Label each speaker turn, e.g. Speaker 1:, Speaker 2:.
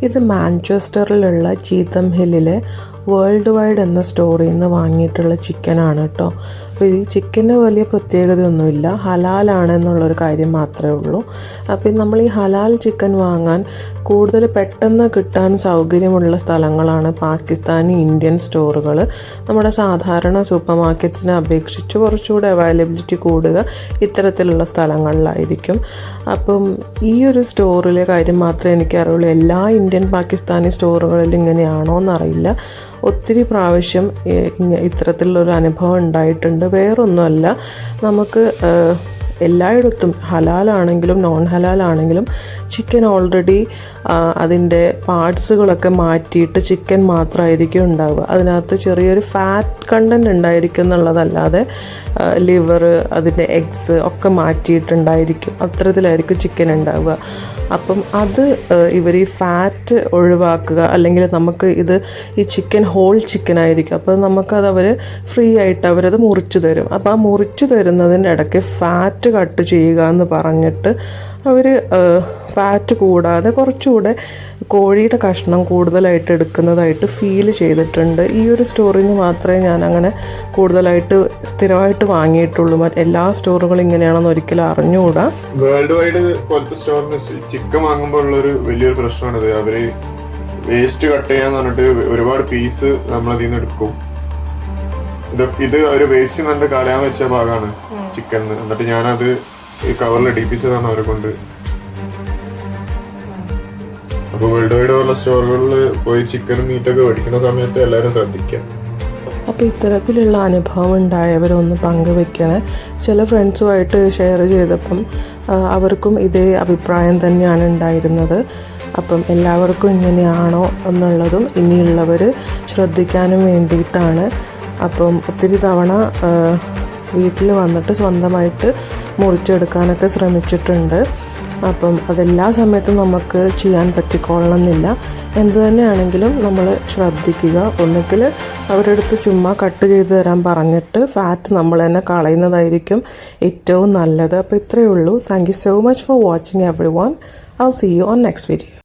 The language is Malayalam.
Speaker 1: ഇത് മാഞ്ചസ്റ്ററിലുള്ള ചീത്തം ഹില്ലിലെ വേൾഡ് വൈഡ് എന്ന സ്റ്റോറിൽ നിന്ന് വാങ്ങിയിട്ടുള്ള ചിക്കനാണ് കേട്ടോ. അപ്പോൾ ഈ ചിക്കന് വലിയ പ്രത്യേകതയൊന്നുമില്ല, ഹലാലാണെന്നുള്ളൊരു കാര്യം മാത്രമേ ഉള്ളൂ. അപ്പോൾ നമ്മൾ ഈ ഹലാൽ ചിക്കൻ വാങ്ങാൻ കൂടുതൽ പെട്ടെന്ന് കിട്ടാൻ സൗകര്യമുള്ള സ്ഥലങ്ങളാണ് പാകിസ്ഥാനി ഇന്ത്യൻ സ്റ്റോറുകൾ. നമ്മുടെ സാധാരണ സൂപ്പർ മാർക്കറ്റ്സിനെ അപേക്ഷിച്ച് കുറച്ചുകൂടെ അവൈലബിലിറ്റി കൂടുക ഇത്തരത്തിലുള്ള സ്ഥലങ്ങളിലായിരിക്കും. അപ്പം ഈ ഒരു സ്റ്റോറിലെ കാര്യം മാത്രമേ എനിക്കറിയുള്ളൂ. എല്ലാ ഇന്ത്യൻ പാകിസ്ഥാനി സ്റ്റോറുകളിലും ഇങ്ങനെയാണോ എന്നറിയില്ല. ഒത്തിരി പ്രാവശ്യം ഇത്തരത്തിലുള്ളൊരു അനുഭവം ഉണ്ടായിട്ടുണ്ട്. വേറൊന്നുമല്ല, നമുക്ക് എല്ലായിടത്തും ഹലാലാണെങ്കിലും നോൺ ഹലാലാണെങ്കിലും ചിക്കൻ ഓൾറെഡി അതിൻ്റെ പാർട്സുകളൊക്കെ മാറ്റിയിട്ട് ചിക്കൻ മാത്രമായിരിക്കും ഉണ്ടാവുക. അതിനകത്ത് ചെറിയൊരു ഫാറ്റ് കണ്ടൻറ്റ് ഉണ്ടായിരിക്കും എന്നുള്ളതല്ലാതെ ലിവർ, അതിൻ്റെ എഗ്സ് ഒക്കെ മാറ്റിയിട്ടുണ്ടായിരിക്കും. അത്തരത്തിലായിരിക്കും ചിക്കൻ ഉണ്ടാവുക. അപ്പം അത് ഇവർ ഈ ഫാറ്റ് ഒഴിവാക്കുക, അല്ലെങ്കിൽ നമുക്ക് ഈ ചിക്കൻ ഹോൾ ചിക്കൻ ആയിരിക്കും. അപ്പോൾ നമുക്കത് അവർ ഫ്രീ ആയിട്ട് അവരത് മുറിച്ച് തരും. അപ്പോൾ ആ മുറിച്ച് തരുന്നതിൻ്റെ ഇടയ്ക്ക് ഫാറ്റ് കട്ട് ചെയ്യുക എന്ന് പറഞ്ഞിട്ട് അവർ ഫാറ്റ് കൂടാതെ കുറച്ചുകൂടെ കോഴിയുടെ കഷ്ണം കൂടുതലായിട്ട് എടുക്കുന്നതായിട്ട് ഫീൽ ചെയ്തിട്ടുണ്ട്. ഈ ഒരു സ്റ്റോറിൽ നിന്ന് മാത്രമേ ഞാൻ അങ്ങനെ കൂടുതലായിട്ട് സ്ഥിരമായിട്ട് വാങ്ങിയിട്ടുള്ളൂ. എല്ലാ സ്റ്റോറുകളും ഇങ്ങനെയാണെന്ന് ഒരിക്കലും അറിഞ്ഞുകൂടാ.
Speaker 2: വേൾഡ് വൈഡ് പോലത്തെ സ്റ്റോറിന് ചിക്കൻ വാങ്ങുമ്പോൾ ഉള്ളൊരു വലിയൊരു പ്രശ്നമാണിത്. അവര് വേസ്റ്റ് കട്ട് ചെയ്യാന്ന് പറഞ്ഞിട്ട് ഒരുപാട് പീസ് നമ്മളതിൽ നിന്ന് എടുക്കും. ഇത് ഒരു വേസ്റ്റ് കണ്ട് കളയാൻ വെച്ച ഭാഗമാണ് ചിക്കൻ. എന്നിട്ട് ഞാനത് ഈ കവറിൽ ഇടിപ്പിച്ചതാണ് അവരെ കൊണ്ട്. അപ്പൊ വേൾഡ് വൈഡ് ഉള്ള സ്റ്റോറുകളിൽ പോയി ചിക്കനും മീറ്റൊക്കെ മേടിക്കുന്ന സമയത്ത് എല്ലാവരും ശ്രദ്ധിക്കാം.
Speaker 1: അപ്പോൾ ഇത്തരത്തിലുള്ള അനുഭവം ഉണ്ടായവരൊന്ന് പങ്കുവെക്കണേ. ചില ഫ്രണ്ട്സുമായിട്ട് ഷെയർ ചെയ്തപ്പം അവർക്കും ഇതേ അഭിപ്രായം തന്നെയാണ് ഉണ്ടായിരുന്നത്. അപ്പം എല്ലാവർക്കും ഇങ്ങനെയാണോ എന്നുള്ളതും ഇനിയുള്ളവർ ശ്രദ്ധിക്കാനും വേണ്ടിയിട്ടാണ്. അപ്പം ഒത്തിരി തവണ വീട്ടിൽ വന്നിട്ട് സ്വന്തമായിട്ട് മുറിച്ചെടുക്കാനൊക്കെ ശ്രമിച്ചിട്ടുണ്ട്. അപ്പം അതെല്ലാ സമയത്തും നമുക്ക് ചെയ്യാൻ പറ്റിക്കൊള്ളണമെന്നില്ല. എന്തു തന്നെയാണെങ്കിലും നമ്മൾ ശ്രദ്ധിക്കുക. ഒന്നുകിൽ അവരുടെ അടുത്ത് ചുമ്മാ കട്ട് ചെയ്ത് തരാൻ പറഞ്ഞിട്ട് ഫാറ്റ് നമ്മൾ തന്നെ കളയുന്നതായിരിക്കും ഏറ്റവും നല്ലത്. അപ്പോൾ ഇത്രയേ ഉള്ളൂ. Thank you so much for watching everyone. I will see you on next video.